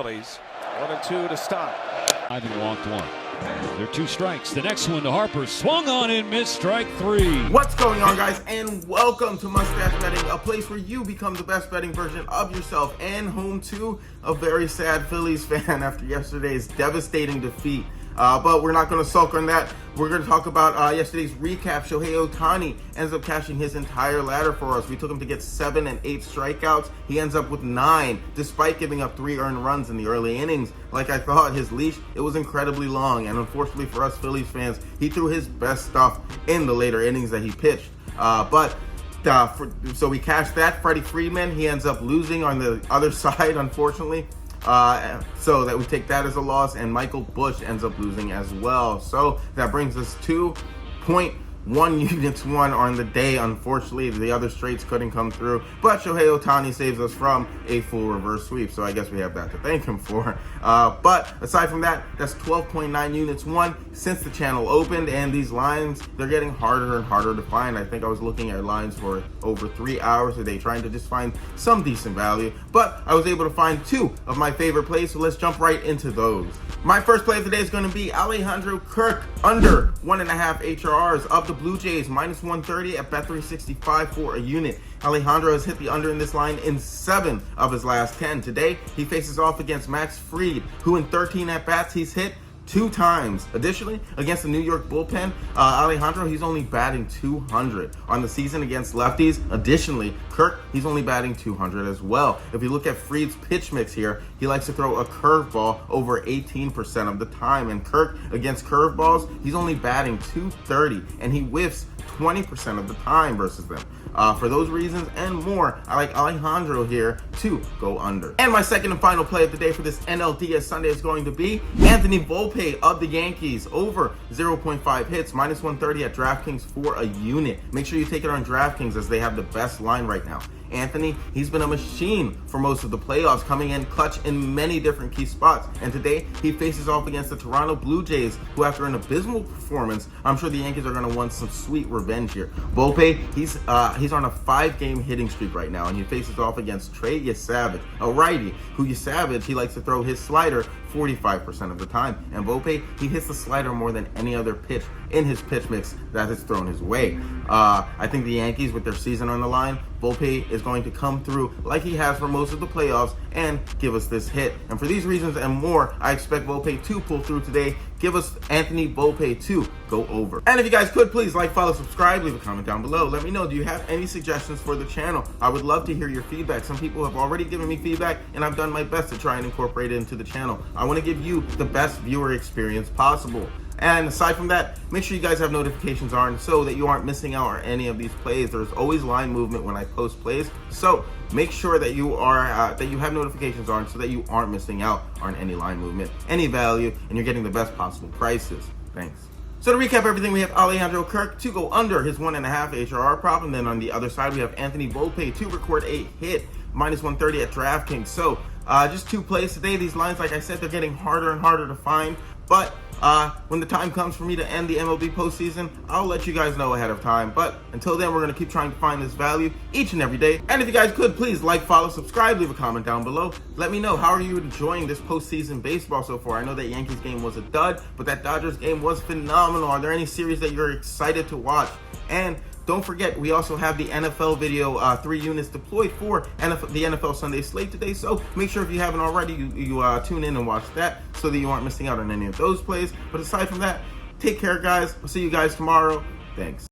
Phillies 1-2 to stop. Ivan walked one. There are 2 strikes. The next one to Harper. Swung on and missed, strike 3. What's going on, guys, and welcome to Mustache Betting, a place where you become the best betting version of yourself and home to a very sad Phillies fan after yesterday's devastating defeat. But we're not going to sulk on that. We're going to talk about yesterday's recap. Shohei Ohtani ends up cashing his entire ladder for us. We took him to get 7 and 8 strikeouts. He ends up with 9, despite giving up 3 earned runs in the early innings. Like I thought, his leash, it was incredibly long. And unfortunately for us Phillies fans, he threw his best stuff in the later innings that he pitched. So we cashed that. Freddie Freeman, he ends up losing on the other side, unfortunately. So that we take that as a loss, and Michael Busch ends up losing as well. So that brings us to 0.1 units won on the day. Unfortunately, the other straights couldn't come through, but Shohei Ohtani saves us from a full reverse sweep, so I guess we have that to thank him for. But aside from that, that's 12.9 units won since the channel opened, and these lines, they're getting harder and harder to find. I think I was looking at lines for over 3 hours a day trying to just find some decent value, but I was able to find 2 of my favorite plays, so let's jump right into those. My first play of the day is going to be Kirk under 1.5 HRRs of the Blue Jays, -130 at bet365 for a unit. Alejandro has hit the under in this line in 7 of his last 10. Today, he faces off against Max Fried, who in 13 at-bats he's hit 2 times. Additionally, against the New York bullpen, Alejandro, he's only batting 200 on the season against lefties. Additionally, Kirk, he's only batting 200 as well. If you look at Fried's pitch mix here, he likes to throw a curveball over 18% of the time. And Kirk, against curveballs, he's only batting 230, and he whiffs 20% of the time versus them. For those reasons and more, I like Alejandro here to go under. And my second and final play of the day for this NLDS Sunday is going to be Anthony Volpe of the Yankees over 0.5 hits, -130 at DraftKings for a unit. Make sure you take it on DraftKings as they have the best line right now. Anthony, he's been a machine for most of the playoffs, coming in clutch in many different key spots. And today, he faces off against the Toronto Blue Jays, who after an abysmal performance, I'm sure the Yankees are going to want some sweet revenge here. Volpe, he's on a 5-game hitting streak right now, and he faces off against Trey Yesavage, a righty, who Yesavage, he likes to throw his slider 45% of the time. And Volpe, he hits the slider more than any other pitch in his pitch mix that is thrown his way. I think the Yankees, with their season on the line, Volpe is going to come through like he has for most of the playoffs and give us this hit. And for these reasons and more, I expect Volpe to pull through today. Give us Anthony Volpe to go over. And if you guys could, please like, follow, subscribe, leave a comment down below. Let me know, do you have any suggestions for the channel? I would love to hear your feedback. Some people have already given me feedback, and I've done my best to try and incorporate it into the channel. I want to give you the best viewer experience possible. And aside from that, make sure you guys have notifications on so that you aren't missing out on any of these plays. There's always line movement when I post plays, so make sure that you are that you have notifications on so that you aren't missing out on any line movement, any value, and you're getting the best possible prices. Thanks. So to recap everything, we have Alejandro Kirk to go under his 1.5 HRR prop, and then on the other side we have Anthony Volpe to record a hit, -130 at DraftKings. So just 2 plays today. These lines, like I said, they're getting harder and harder to find, but when the time comes for me to end the MLB postseason, I'll let you guys know ahead of time. But until then, we're going to keep trying to find this value each and every day. And if you guys could, please like, follow, subscribe, leave a comment down below. Let me know, how are you enjoying this postseason baseball so far? I know that Yankees game was a dud, but that Dodgers game was phenomenal. Are there any series that you're excited to watch? And don't forget, we also have the NFL video, 3 units deployed for the NFL Sunday slate today. So make sure if you haven't already, you tune in and watch that so that you aren't missing out on any of those plays. But aside from that, take care, guys. I'll see you guys tomorrow. Thanks.